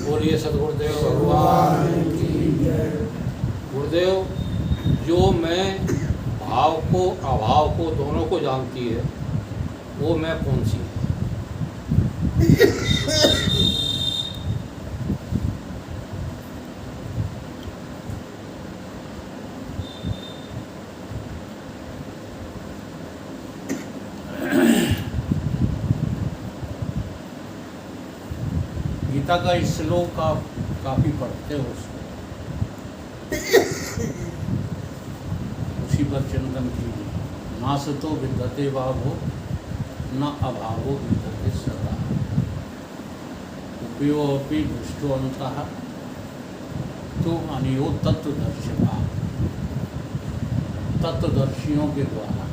बोलिए सदगुरुदेव भगवान की जय। गुरुदेव, जो मैं भाव को अभाव को दोनों को जानती है, वो मैं कौन सी है? गीता का श्लोक आप काफ़ी पढ़ते हो, उसी पर चिंतन कीजिए। नासतो विद्यते भावो न अभावो विद्यते सदा, उपयोऽपि दृष्टोऽन्तः तो अनियो तत्वदर्शिता। तत्वदर्शियों के द्वारा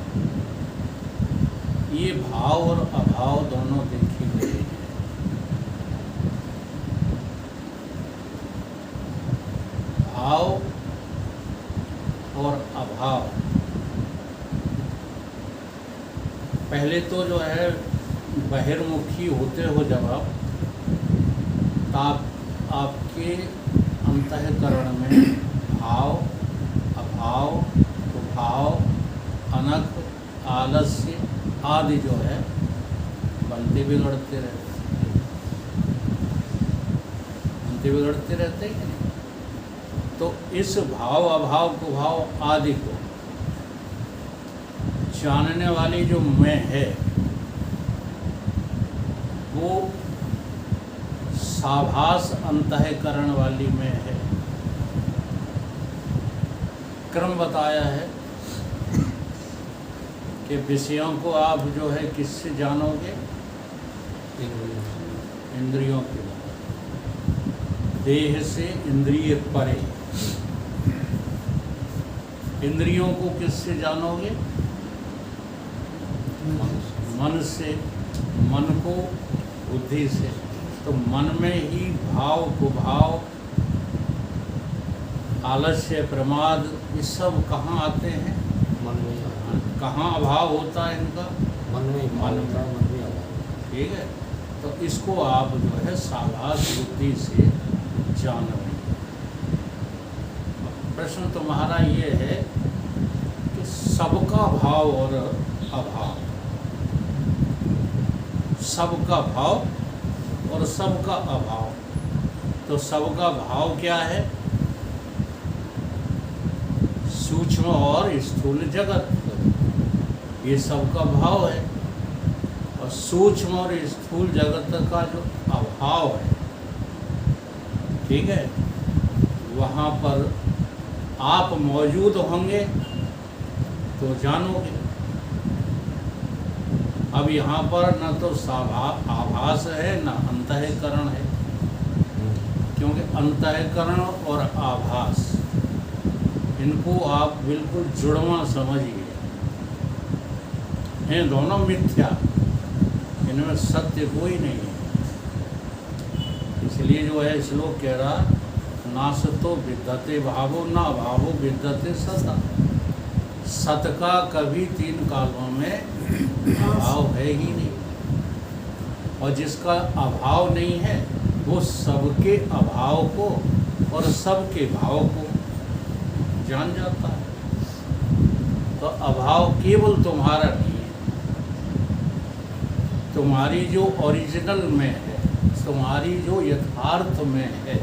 ये भाव और अभाव दोनों देखी गए हैं। भाव और अभाव, पहले तो जो है बहिर्मुखी होते हो जब आप आपके अंतःकरण में भाव, अभाव, कुभाव, अनख, आलस्य आदि जो है बनते बिगड़ते रहते हैं। तो इस भाव, अभाव, कुभाव आदि को जानने वाली जो मैं है, वो साभास अंतःकरण वाली मैं है। क्रम बताया है कि विषयों को आप जो है किससे जानोगे? इंद्रियों के द्वारा। देह से इंद्रिय परे। इंद्रियों को किससे जानोगे? मन से। मन को बुद्धि से। तो मन में ही भाव, कुभाव, आलस्य, प्रमाद, ये सब कहाँ आते हैं? मन में। कहाँ अभाव होता है इनका? मन में। मन में अभाव। ठीक है। तो इसको आप जो है साभास बुद्धि से जान रहे हैं। प्रश्न तुम्हारा ये है कि सबका भाव और अभाव, सबका भाव और सबका अभाव, तो सबका भाव क्या है? सूक्ष्म और स्थूल जगत, ये सबका भाव है। और सूक्ष्म और स्थूल जगत का जो अभाव है, ठीक है, वहाँ पर आप मौजूद होंगे तो जानोगे। अब यहाँ पर न तो आभास है न अंतःकरण है, क्योंकि अंतःकरण और आभास, इनको आप बिल्कुल जुड़वा समझिए। हैं दोनों मिथ्या, इनमें सत्य कोई नहीं है। इसलिए जो है श्लोक कह रहा, नासतो विद्यते भावो न अभावो विद्यते सदा। सत का कभी तीन कालों में अभाव है ही नहीं, और जिसका अभाव नहीं है वो सबके अभाव को और सबके भाव को जान जाता है। तो अभाव केवल तुम्हारा नहीं है, तुम्हारी जो ओरिजिनल में है, तुम्हारी जो यथार्थ में है,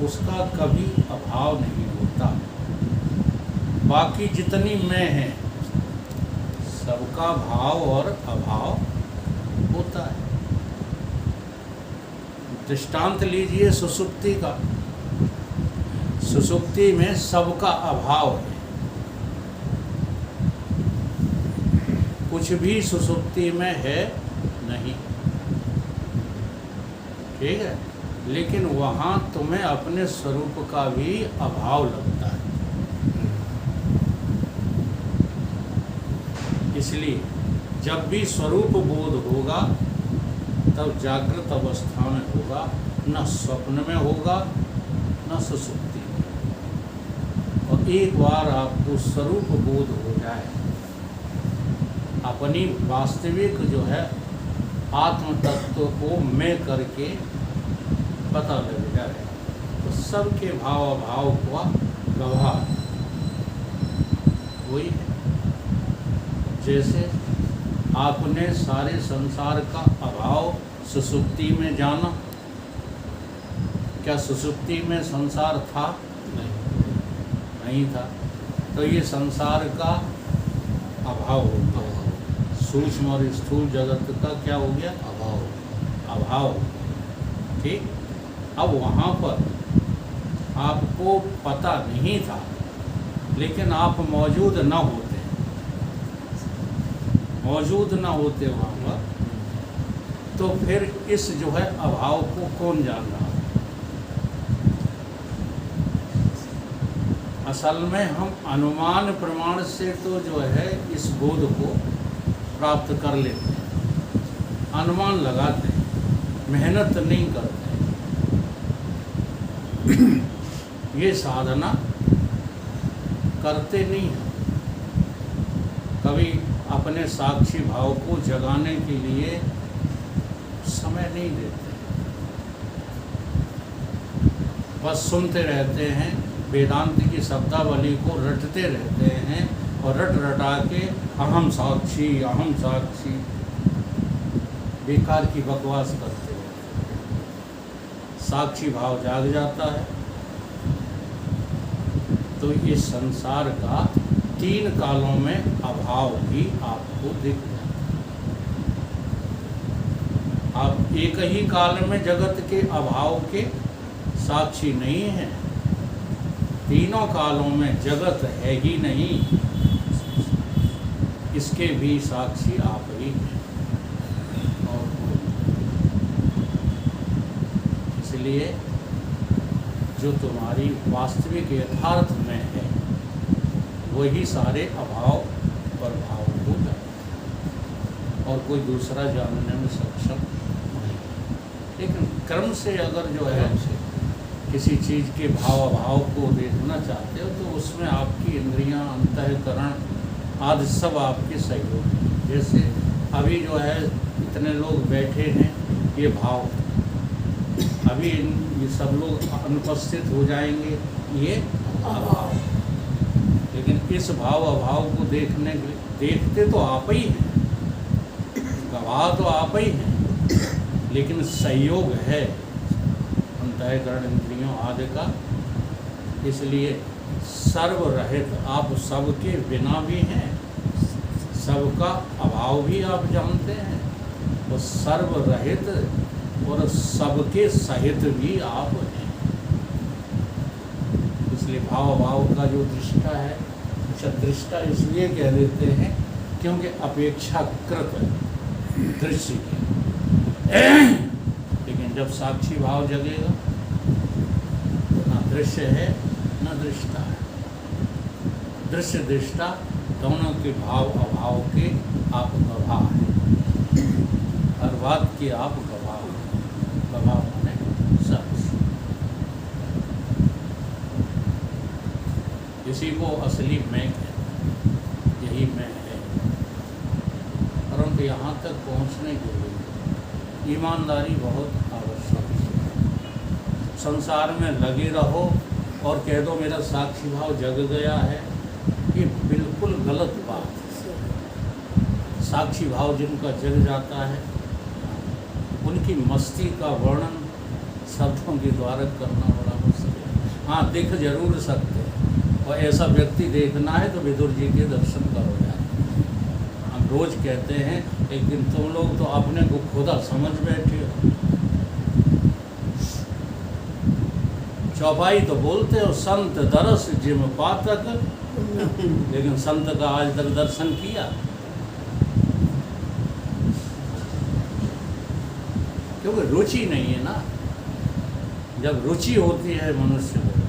उसका कभी अभाव नहीं होता। बाकी जितनी मैं है, सबका भाव और अभाव होता है। दृष्टांत लीजिए सुषुप्ति का। सुषुप्ति में सबका अभाव है, कुछ भी सुषुप्ति में है नहीं, ठीक है, लेकिन वहाँ तुम्हें अपने स्वरूप का भी अभाव लगता है। इसलिए जब भी स्वरूप बोध होगा तब जागृत अवस्था में होगा, न स्वप्न में होगा न सुषुप्ति में। और एक बार आपको स्वरूप बोध हो जाए, अपनी वास्तविक जो है आत्म तत्व को मैं करके पता लग जाए। तो सबके भाव अभाव का गवाह वही है। जैसे आपने सारे संसार का अभाव सुसुप्ति में जाना, क्या सुसुप्ति में संसार था? नहीं था। तो ये संसार का अभाव हो गया। सूक्ष्म और स्थूल जगत का क्या हो गया? अभाव। ठीक। अब वहाँ पर आपको पता नहीं था, लेकिन आप मौजूद न होते वहाँ पर, तो फिर इस जो है अभाव को कौन जान रहा है? असल में हम अनुमान प्रमाण से तो जो है इस बोध को प्राप्त कर लेते हैं, अनुमान लगाते हैं, मेहनत नहीं करते। ये साधना करते नहीं हैं। कभी अपने साक्षी भाव को जगाने के लिए समय नहीं देते, बस सुनते रहते हैं, वेदांत की शब्दावली को रटते रहते हैं और रट रटा के अहम साक्षी बेकार की बकवास करते हैं। साक्षी भाव जाग जाता है तो इस संसार का 3 कालों में अभाव भी आपको दिख जाता है। आप एक ही काल में जगत के अभाव के साक्षी नहीं हैं, तीनों कालों में जगत है ही नहीं, इसके भी साक्षी आप ही हैं। और इसलिए जो तुम्हारी वास्तविक यथार्थ में है वही सारे अभाव पर भाव हो जाए और कोई दूसरा जानने में सक्षम नहीं। लेकिन क्रम से अगर जो है किसी चीज़ के भाव अभाव को देखना चाहते हो तो उसमें आपकी इंद्रियां, अंतःकरण आदि सब आपके सहयोग हैं। जैसे अभी जो है इतने लोग बैठे हैं, ये भाव, अभी ये सब लोग अनुपस्थित हो जाएंगे, ये अभाव। लेकिन इस भाव अभाव को देखते तो आप ही हैं, गवाह तो आप ही हैं, लेकिन संयोग है अंतःकरण इंद्रियों आदि का। इसलिए सर्वरहित आप सबके बिना भी हैं, सबका अभाव भी आप जानते हैं, और सर्वरहित और सबके सहित भी आप हैं। इसलिए भाव अभाव का जो दृष्टा है, अच्छा दृष्टा इसलिए कह देते हैं क्योंकि अपेक्षाकृत दृश्य के। लेकिन जब साक्षी भाव जगेगा तो ना दृश्य है ना दृष्टा है। दृश्य दृष्टा दोनों के भाव अभाव के आप गवाह हैं, हर बात के आप गवाह हैं। गवाह माने साक्षी। इसी को असली मैं कहते हैं, यही मैं है। परंतु यहाँ तक पहुँचने के लिए ईमानदारी बहुत आवश्यक है। संसार में लगे रहो और कह दो मेरा साक्षी भाव जग गया है, ये बिल्कुल गलत बात है। साक्षी भाव जिनका जग जाता है उनकी मस्ती का वर्णन शब्दों के द्वारा करना बड़ा मुश्किल है। हाँ, दिख जरूर सकते हैं, और ऐसा व्यक्ति देखना है तो विदुर जी के दर्शन करो जाए। हम रोज कहते हैं, लेकिन तुम लोग तो अपने को खुदा समझ बैठे हो। चौपाई तो बोलते हो संत दरस जिम पातक, लेकिन संत का आज तक दर्शन किया? क्योंकि रुचि नहीं है ना। जब रुचि होती है मनुष्य को,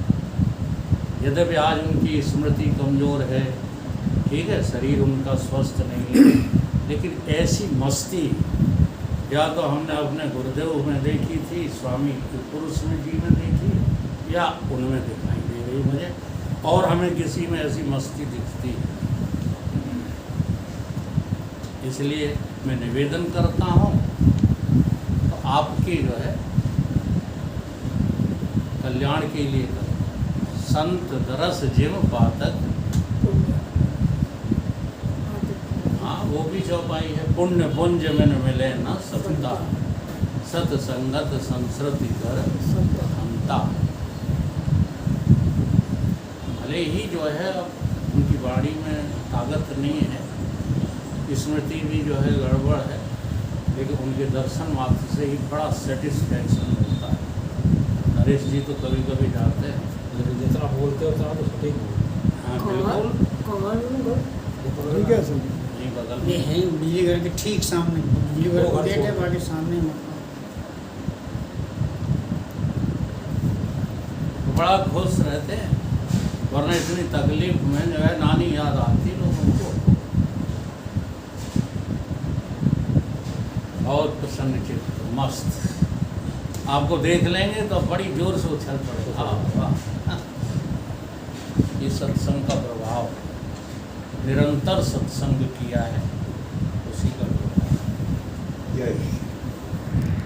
यद्यपि आज उनकी स्मृति कमज़ोर है, ठीक है, शरीर उनका स्वस्थ नहीं है, लेकिन ऐसी मस्ती या तो हमने अपने गुरुदेव में देखी थी, स्वामी पुरुष में जी में देखी, या उनमें दिखाई दे रही मुझे, और हमें किसी में ऐसी मस्ती दिखती है। इसलिए मैं निवेदन करता हूँ तो आपकी जो है कल्याण के लिए करे। संत दरस जिम पातक, हाँ वो भी चौपाई है। पुण्य पुंज में मिले न सफलता, सतसंगत संस्कृति कर हमता। भले ही जो है अब उनकी बाड़ी में ताकत नहीं है, स्मृति भी जो है गड़बड़ है, लेकिन उनके दर्शन मात्र से ही बड़ा सेटिस्फैक्शन मिलता है। नरेश जी तो कभी कभी जाते हैं, लेकिन जितना बोलते हो उतना तो सटीक बोलते। हाँ बिल्कुल ठीक है सर। नहीं बगल ये में है बिजली घर के ठीक सामने, बिजली घर को गेट है, बाकी सामने मकान। बड़ा खुश रहते हैं, वरना इतनी तकलीफ में जो है नानी याद आती लोगों को। बहुत प्रसन्नचित्त मस्त, आपको देख लेंगे तो बड़ी जोर से उछल पड़े। वाह, ये सत्संग का प्रभाव, निरंतर सत्संग किया है उसी का प्रभाव। यही